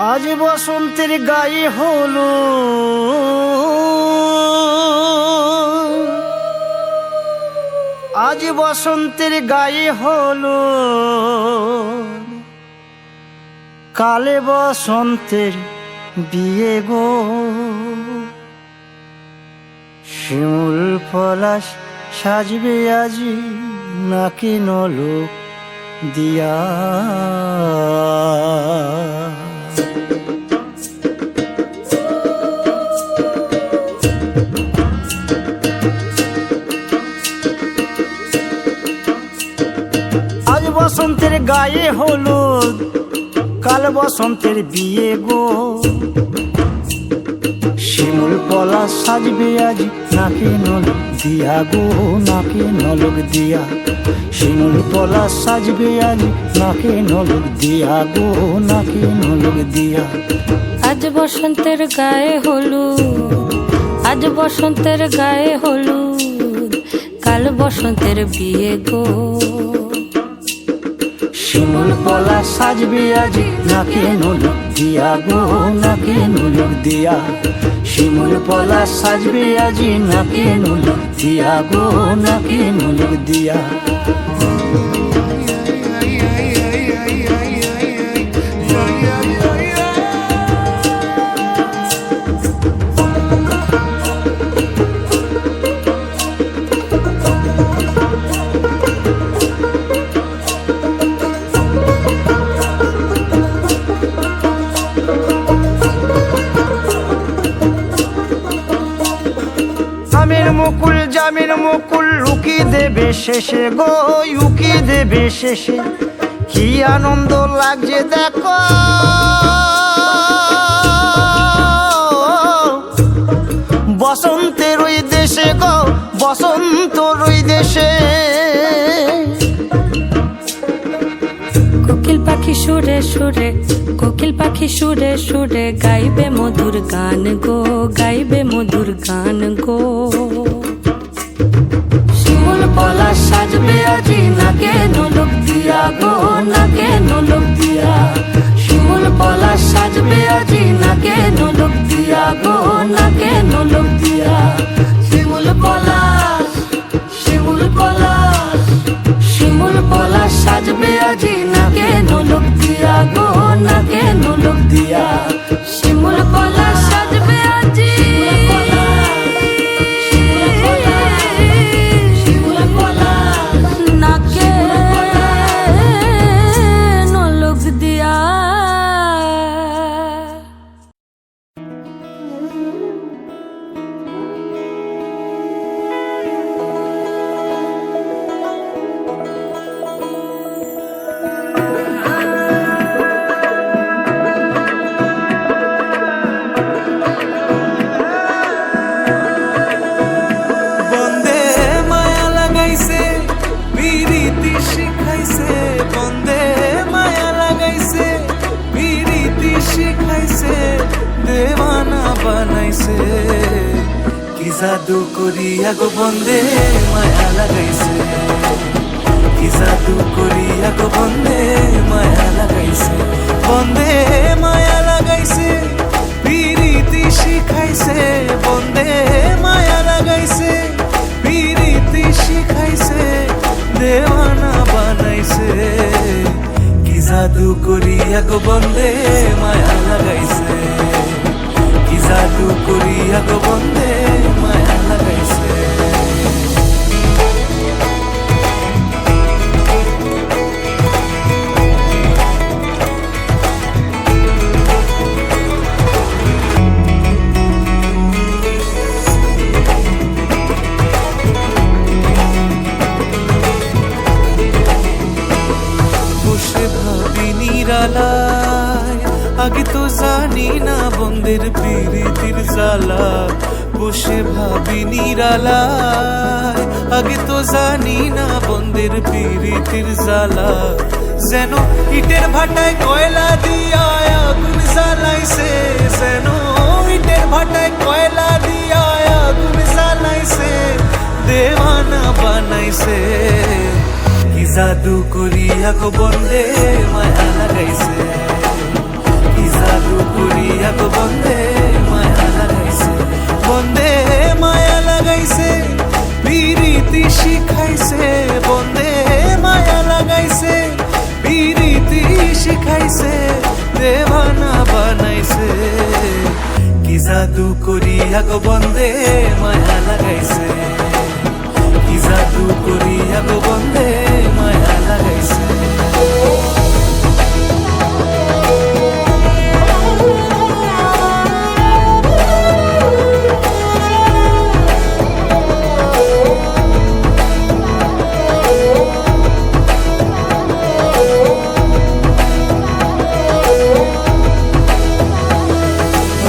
আজ বসন্তের গায়ে হলো আজ বসন্তের গায়ে হলো কালে বসন্তের বিয়ে গো শিমুল পলাশ সাজবে আজি নাকি নলক দিয়া আজ বসন্তের গায়ে হলুদ কাল বসন্তের বিয়ে গো শিমুল পলাশ সাজবে আজ নাকি নলক দিয়া গো নাকি নলক দিয়া শিমুল পলাশ সাজবে আজ নাকি নলক দিয়া গো নাকি নলক দিয়া আজ বসন্তের গায়ে হলুদ আজ বসন্তের গায়ে হলুদ কাল বসন্তের বিয়ে গো শিমুল পলাশ সাজবে আজ নাকি নলক দিয়া গো নাকি নলক দিয়া শিমুল পলাশ সাজবে আজ নাকি নলক দিয়া গো নাকি নলক দিয়া আমের মুকুল জামের মুকুল লুকি দেবে শেষে গো উকি দেবে শেষে কি আনন্দ লাগছে দেখো বসন্তের ওই দেশে গো বসন্তর ওই দেশে কোকিল পাখি সুরে সুরে কোকিল পাখি সুরে সুরে গাইবে মধুর গান গো গাইবে মধুর গান গো শিমুল পলাশ সাজবে আজি নাকে নলক দিয়া গো নাকে নলক দিয়া শিমুল পলাশ সাজবে আজি নাকে নলক দিয়া গো নাকে নলক দিয়া শিমুল পলাশ শিমুল পলাশ শিমুল পলাশ সাজবে আজি নাকে নলক দিয়া গো নাকে নলক দিয়া শিমুল পলাশ সাজবে আজি নাকে নলক দিয়া জাদু করিয়া গো বন্দে মায়া লাগাইছে কি জাদু করিয়া গো বন্দে মায়া লাগাইছে বন্দে মায়া লাগাইছে পিরিতি শিখাইছে বন্দে মায়া লাগাইছে পিরিতি শিখাইছে দেওয়ানা বানাইছে কি জাদু করিয়া গো বন্দে মায়া লাগাইছে কি জাদু করিয়া গো বন্দে মায়া লাগাইছে বসে ভাবি নিরালায় আগে তো জানি না বন্দের প্রীতির জ্বালা বসে ভাবি নিরালায় আগে তো জানি না বন্দের প্রীতির জ্বালা যেন ইটের ভাটায় কয়লা দিয়া আগুন জ্বালাইছে যেন ইটের ভাটায় কয়লা দিয়া আগুন জ্বালাইছে দেওয়ানা বানাইছে কি জাদু করিয়া গো বন্দে মায়া লাগাইছে কি জাদু করিয়া গো বন্দে মায়া লাগাইছে, বন্দে মায়া লাগাইছে, বিরীতি শিখাইছে, বন্দে মায়া লাগাইছে, বিরীতি শিখাইছে, দেওয়ানা বানাইছে, কি জাদু করিয়া গো বন্দে মায়া লাগাইছে, কি জাদু করিয়া গো বন্দে মায়া লাগাইছে।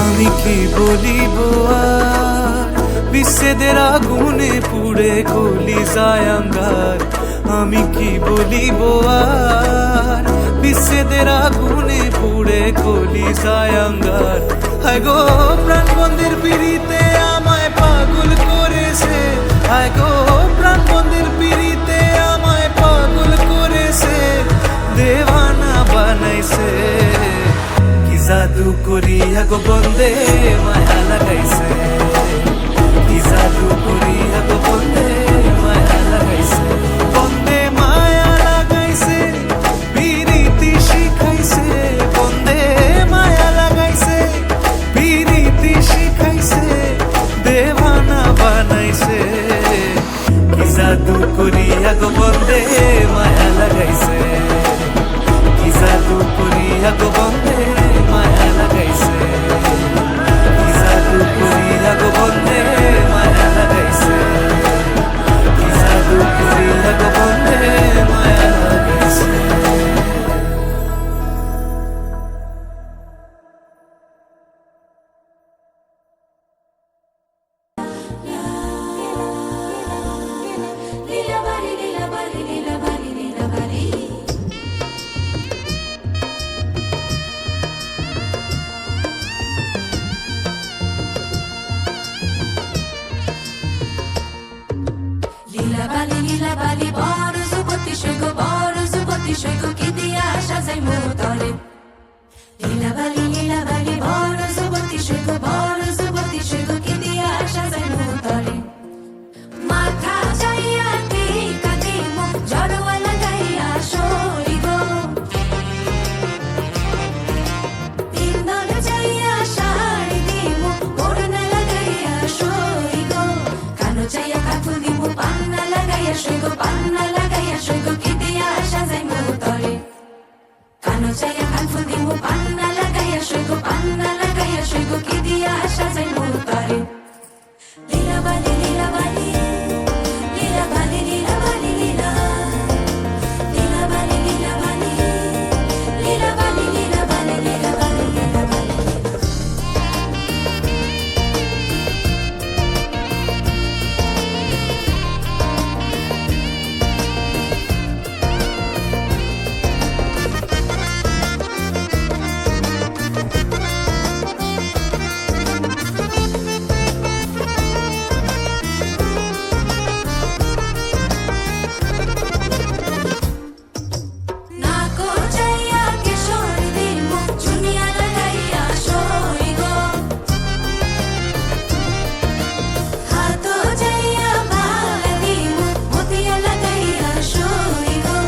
আমি কি বলিব আর, বিচ্ছেদের আগুনে পুড়ে গলি যায় আঙ্গার, আমি কি বলিব আর, বিচ্ছেদের আগুনে পুড়ে গলি যায় আঙ্গার, হায় গো প্রাণ বন্ধের পিড়িতে আমায় পাগল করেছে, হায় গো প্রাণ বন্ধের পিড়িতে আমায় পাগল করেছে, দেওয়ানা বানাইছে, কি জাদু করিয়া গো বন্দে মায়া লাগাইছে, কি জাদু করিয়া গো বন্দে মায়া লাগাইছে, বন্দে মায়া লাগাইছে, বিরীতি শিখাইছে, বন্দে মায়া লাগাইছে, বিরীতি শিখাইছে, দেওয়ানা বানাইছে, কি জাদু করিয়া গো বন্দে মায়া লাগাইছে, কি জাদু করিয়া গো বন্দে মায়া লাগাইছে, কি জাদু করিয়া গো বন্দে মায়া লাগাইছে, কি জাদু করিয়া গো বন্দে মায়া লাগাইছে। লীলা বালি লীলা বালি লীলা বালি লীলা বালি লীলা বালি লীলা বালি বড় যুবতী সৈগ বড় যুবতী সৈগ কি দিয়া সাজাই মোতরে লীলা বালি বড় যুবতী সৈগ বড় যুবতী সৈগ কি দিয়া সাজাই মোতরে মাথা চাইয়া টিকা দিমু জড়োয়া লাগাইয়া সরি গো তিনদল চাইয়া শাড়ি দিমু ওড়না লাগাইয়া সরি গো কানো চাইয়া কাফু দিমু পান্না লাগাইয়া সই গো পান্না লাগাইয়া সই গো কি দিয়া সাজাই মোতরে কানো চাইয়া কাফু দিমু পান্না লাগাইয়া সই গো পান্না লাগাইয়া সই গো কি দিয়া সাজাই মোতরে লীলা বালি লীলা বালি লীলা বালি লীলা বালি লীলা লীলা বালি লীলা বালি লীলা বালি লীলা বালি লীলা বালি লীলা বালি নাকো চাইয়া কিশোর দিমু চুনিয়া লাগাইয়া সই গো হাতো চাইয়া মালা দিমু মতিয়া লাগাইয়া সই গো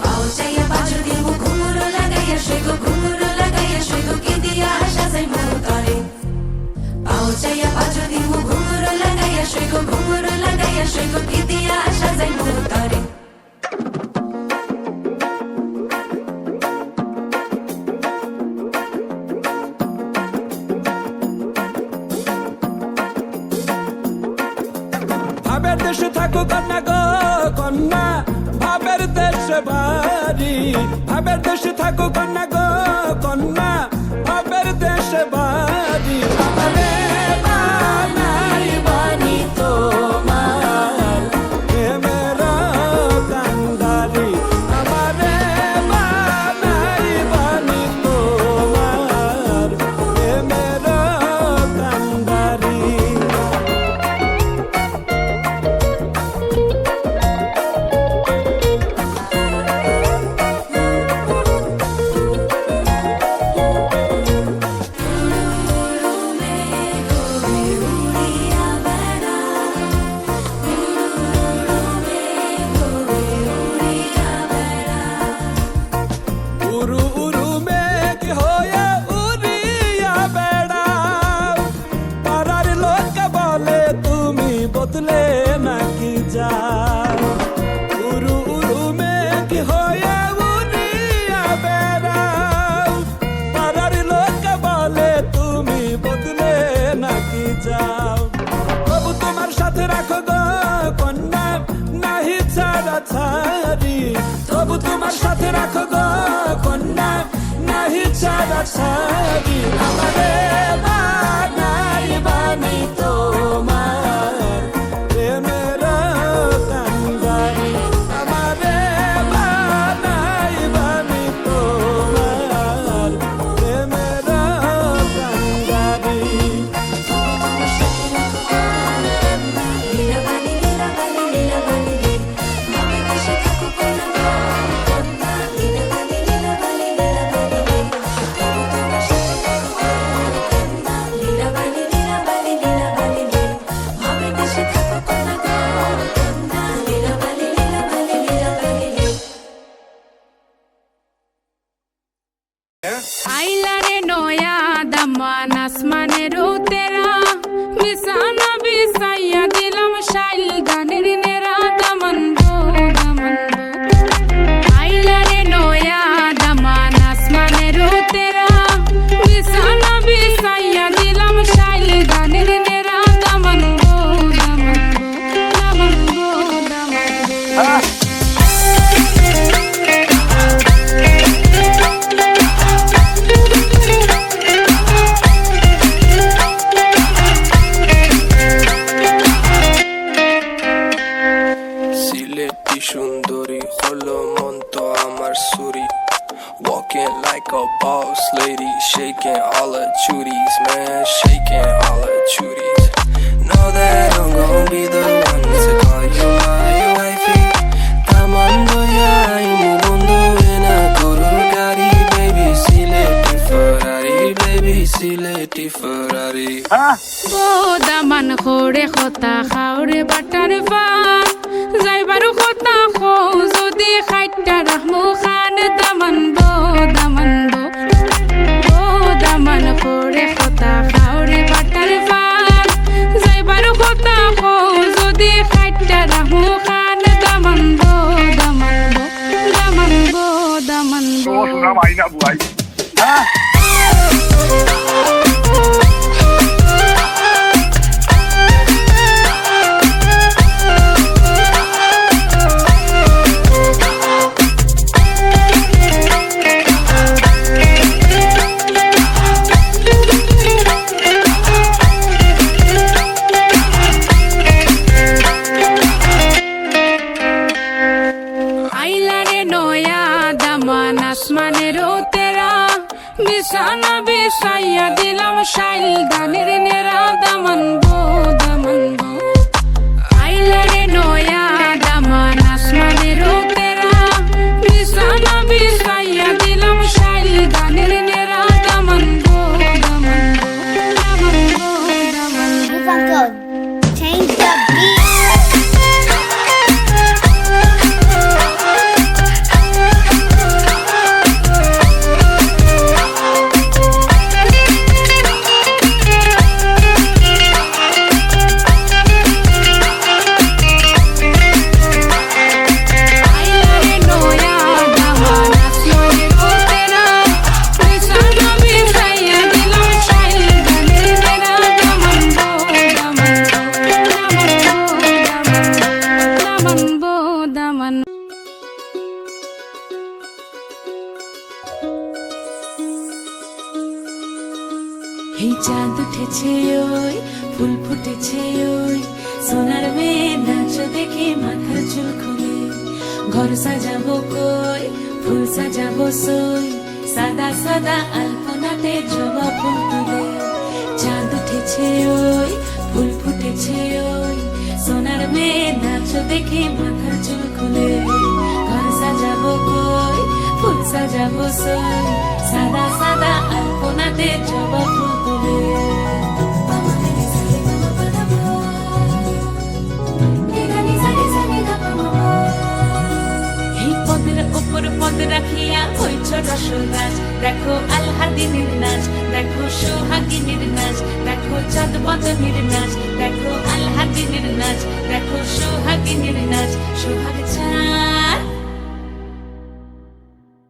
পাও চাইয়া বাজু দিমু ঘুমুরো লাগাইয়া সই গো ঘুমুরো লাগাইয়া সই গো কি দিয়া সাজাই মোতরে পাও চাইয়া বাজু দিমু ঘুমুরো লাগাইয়া সই গো ঘুমুরো লাগাইয়া সই গো কি দিয়া সাজাই মোতরে ভাবের দেশে থাকো কন্যা গো কন্যা ভাবের দেশে বাড়ি ভাবের দেশে থাকো কন্যা গো কন্যা ভাবের দেশে বাড়ি আমারে বানাই বানি তোমার প্রেমের কান্দারি আমারে বানাই বানি তোমার প্রেমের কান্দারি উরু উরু মেঘ হয়ে উড়িয়া বেড়াও পাড়ার লোক বলে তুমি বদলে নাকি যাও উরু উরু মেঘ হয়ে উড়িয়া বেড়াও পাড়ার লোক বলে তুমি বদলে নাকি যাও তবু তোমার সাথে রাখো গো কন্যা নাহি ছাড়া ছাড়ি তবু তোমার সাথে রাখো গো কন্যা নাহি ছাড়া ছাড়ি আমারে বানাই বানি তোমার প্রেমের কান্দারি আমারে বানাই বানি তোমার প্রেমের কান্দারি আইলা রে নয়া দামান আসমানের তেরা বিছানা বিছাইয়া দিলাম শাইল গানের নেরা দামান গো দামান গো আইলা রে নয়া দামান আসমানের তেরা বিছানা বিছাইয়া দিলাম শাইল গানের নেরা দামান গো দামান গো দামান গো দামান গো সুন্দরী হলো মন তো আমার সুরি walking like a boss lady shaking all her chuties man shaking all her chuties know that I'm gonna be the one to call you my wifey tamando ya mi mundo en a Ferrari baby sileti Ferrari O Daman খোড়ে খতা খাওরে butter পান যাইবারু খতা খো যদি খাইটা রাহমু খান দামান বো ও দামান খোড়ে খতা খাওরে butter পান যাইবারু খতা খো যদি খাইটা রাহমু খান দামান বো দামান বো বিছানা বিছাইয়া দিলাম শাইল গানের নেরা দামান গো আইলা রে নয়া দামান আসমানের তেরা বিছানা বিছাইয়া দিলাম শাইল গানের নেরা দামান গো Uncle, change the beat. এই চাঁদ উঠেছে ওই ফুল ফুটেছে ওই সোনার মেয়ে নাচ দেখে মাথার চুল খুলে ঘর সাজাবো কই ফুল সাজাবো সই সাদা সাদা আলপনাতে জবা ফুল তুলে চাঁদ উঠেছে ওই ফুল ফুটেছে ওই সোনার মেয়ে নাচ দেখে মাথার চুল খুলে ঘর সাজাবো কই ফুল সাজাবো সই সাদা সাদা আলপনাতে জবা ফুল তুলে এই পদের উপর উপর পদ রাখিয়া হইছ রসরাজ। দেখো আলহাদিনীর নাচ, দেখো সোহাগিনীর নাচ, দেখো চাঁদ বদনীর নাচ, দেখো আলহাদিনীর নাচ, দেখো সোহাগিনীর নাচ। সোহাগ চাঁদ,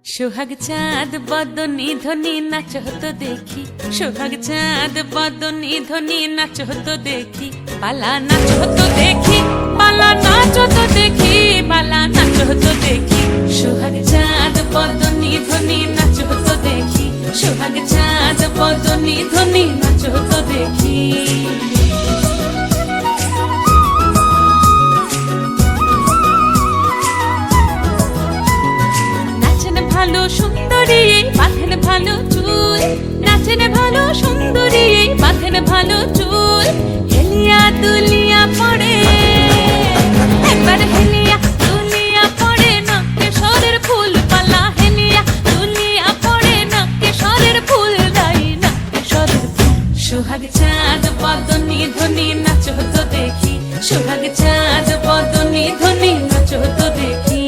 সোহাগ চাঁদ বদনী ধ্বনি নাচ হতো দেখি, সোহাগ চাঁদ বদনী ধ্বনি নাচ হতো দেখি, পালা নাচ হতো দেখি, পালা নাচ হতো দেখি, পালা নাচ হতো দেখি। সোহাগ চাঁদ বদনী ধ্বনি নাচ হতো দেখি, সোহাগ চাঁদ বদনী ধ্বনি নাচ হতো দেখি। ভালো সুন্দরী বাঁধেন ভালো চুল, নাচেন ভালো সুন্দরী বাঁধেন ভালো চুল, হেলিয়া দুলিয়া পড়ে একবার হেলিয়া দুলিয়া পড়ে না কেশরের ফুল পালা, হেলিয়া দুলিয়া পড়ে না কেশরের ফুল দাই না কেশরের ফুল। সোহাগ চাঁদ বদনী ধ্বনি নাচ হতো দেখি, সোহাগ চাঁদ বদনী ধ্বনি নাচ হতো দেখি।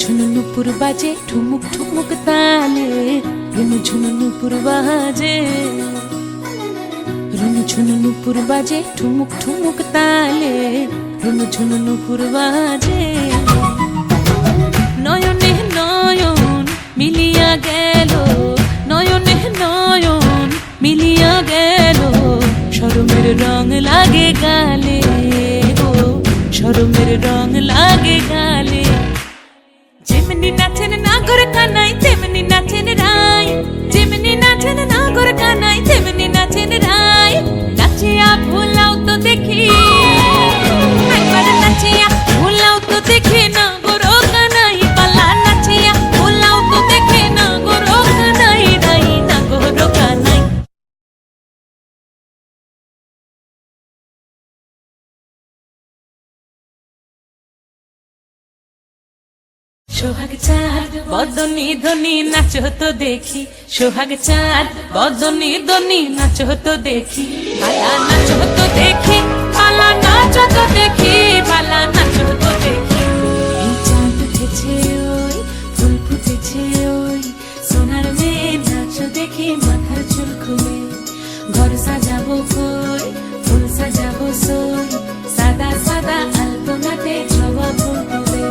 ঝুনু নুপুর বাজে ঠুমুক ঠুমুক তালে, রুনু ঝুনু নুপুর বাজে, রুনু ঝুনু নুপুর বাজে ঠুমুক ঠুমুক তালে, রুনু ঝুনু নুপুর বাজে। নয়নে নয়ন মিলিয়া গেল, নয়নে নয়ন মিলিয়া গেল, শরমের রং লাগে গালে গো, শরমের রং লাগে গালে। যেমনি নাচেন নাগর কানাই তেমনি নাচেন রাই, যেমনি নাচেন নাগর কানাই তেমনি নাচেন রাই, নাচিয়া ভুলাও তো দেখি একবার নাচিয়া ভুলাও তো দেখি না গোরো কানাই পালা, নাচিয়া ভুলাও তো দেখি না গোরো কানাই রাই না গোরো কানাই। সোহাগ চাঁদ বদনী ধ্বনি নাচ হতো দেখি, সোহাগ চাঁদ বদনী ধ্বনি নাচ হতো দেখি, পালা নাচ হতো দেখি, পালা নাচ হতো দেখি, পালা নাচ হতো দেখি। এই চাঁদ উঠেছে ওই ফুল ফুটেছে ওই, সোনার মেয়ে নাচ দেখি মাথার চুল খুলে, ঘর সাজাবো কই ফুল সাজাবো সই, সাদা সাদা আলপনাতে জবা ফুল তুলে।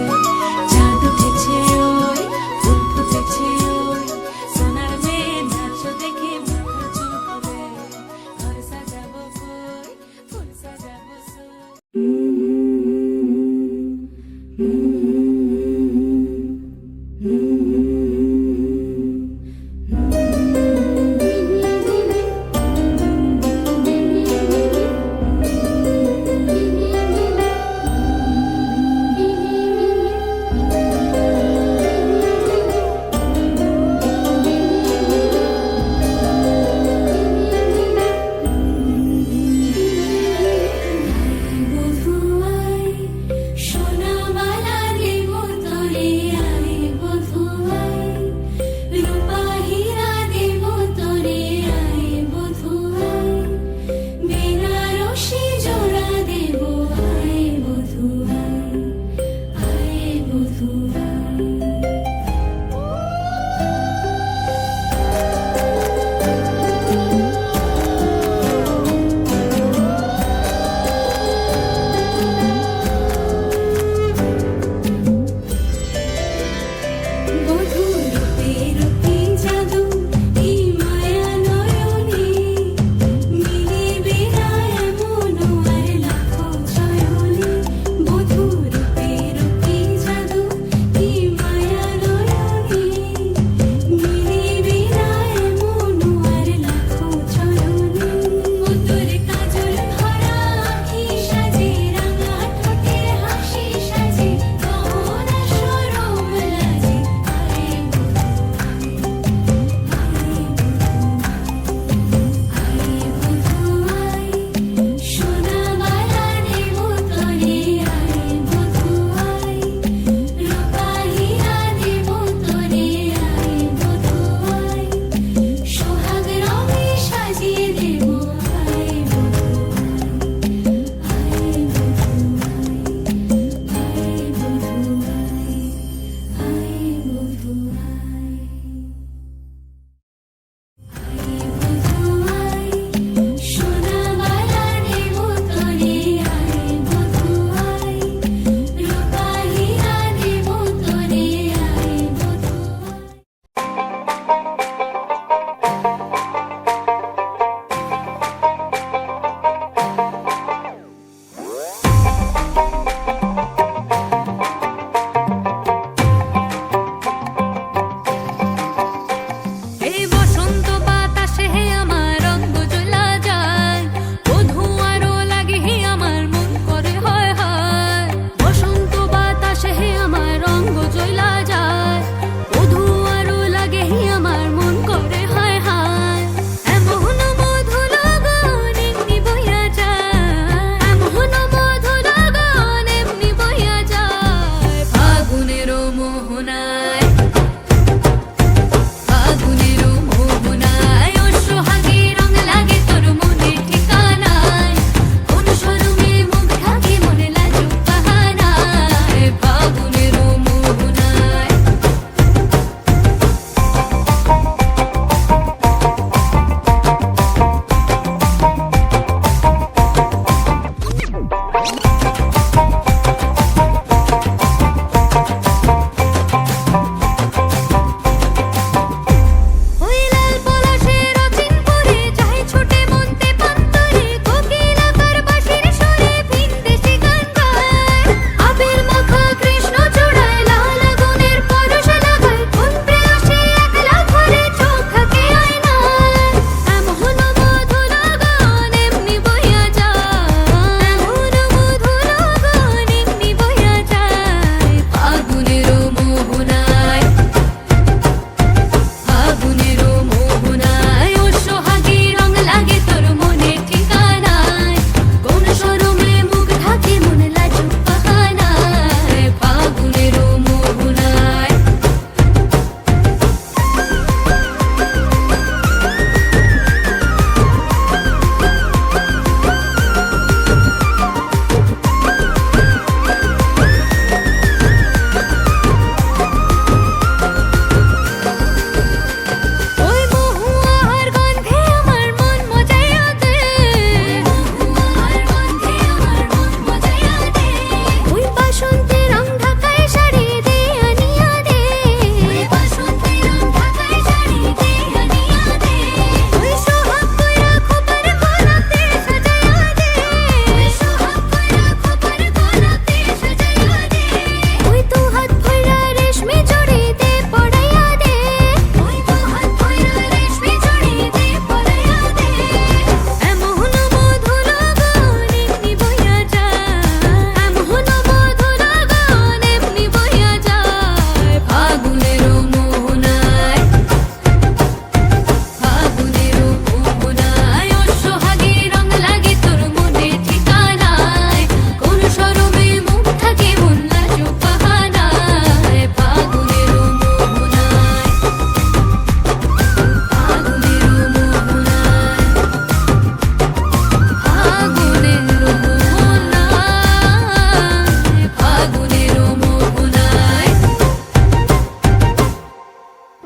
চাঁদ উঠেছে ওই ফুল ফুটেছে ওই, সোনার মেয়ে নাচ দেখি মাথার চুল খুলে, ঘর সাজাবো কই ফুল সাজাবো সই।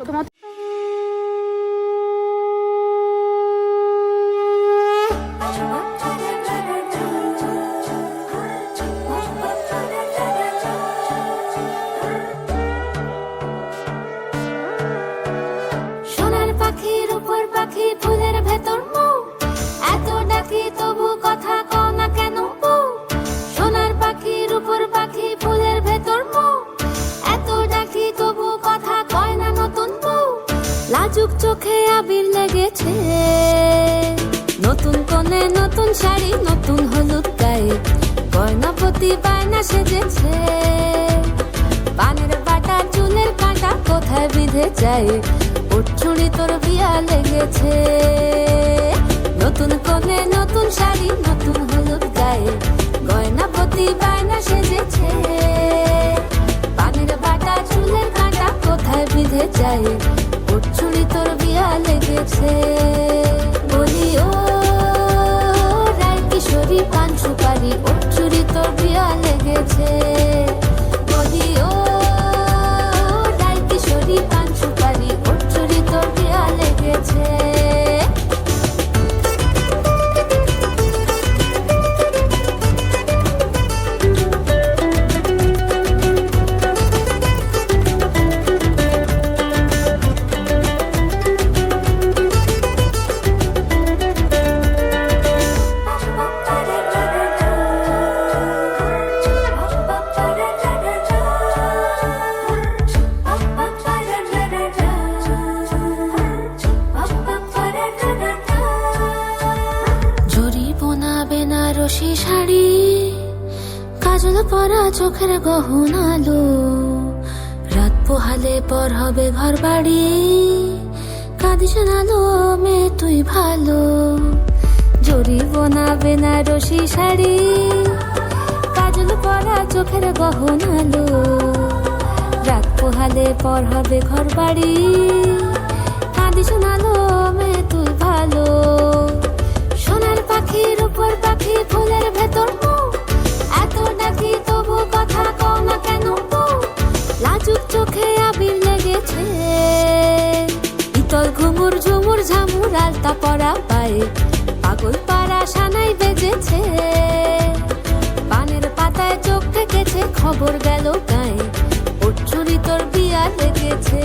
প্রথমত সোনার পাখির উপর পাখি ফুলের ভেতর মৌ, এত ডাকি তবু কথা কও না কেন বউ। সোনার পাখির উপর পাখি ফুলের ভেতর মৌ, এত ডাকি তবু কথা কয় না নতুন বউ। লাজুক চোখে আবির লেগেছে, নতুন কোণে নতুন শাড়ি নতুন হলুদ গায়ে, গয়নাপতি বায়না সেজেছে। পানের বাটা চুলের কাঁটা কোথায় বিঁধে যায়, ওর চুড়ি তোর বিয়া লেগেছে। নতুন কোণে নতুন শাড়ি নতুন হলুদ গায়ে, গয়নাপতি বায়না সেজেছে। পানের বাটা চুলের কাঁটা কোথায় বিঁধে যায়, ওর চুড়ি তোর বিয়া লেগেছে। বলি ও রায় কিশোরী পান সুপারি, ওর চুড়ি তোর বিয়া লেগেছে। বলি ও রায় কিশোরী পান সুপারি, ওর চুড়ি তোর বিয়া লেগেছে। জরি বোনা বেনারসি শাড়ি, কাজল পরা চোখের গহনালো, রাত পোহালে পর হবে ঘর বাড়ি, কাঁদিস নালো মেয়ে তুই ভালো। জরি বোনা বেনারসি শাড়ি, কাজল পরা চোখের গহনালো, রাত পোহালে পর হবে ঘর বাড়ি, কাঁদিস নালো মেয়ে তুই ভালো। সোনার পাখির উপর পাখি ফুলের ভেতর মৌ, এত ডাকি তবু কথা কও না কেন বউ। লাজুক চোখে আবির লেগেছে, ইতল ঘুমুর ঝুমুর ঝামুর আলতা পরা পায়ে, পাগল পাড়া সানাই বেজেছে। পানের পাতায় চোখ থেকেছে খবর গেল গায়ে, ওর চুরি তোর বিয়া লেগেছে।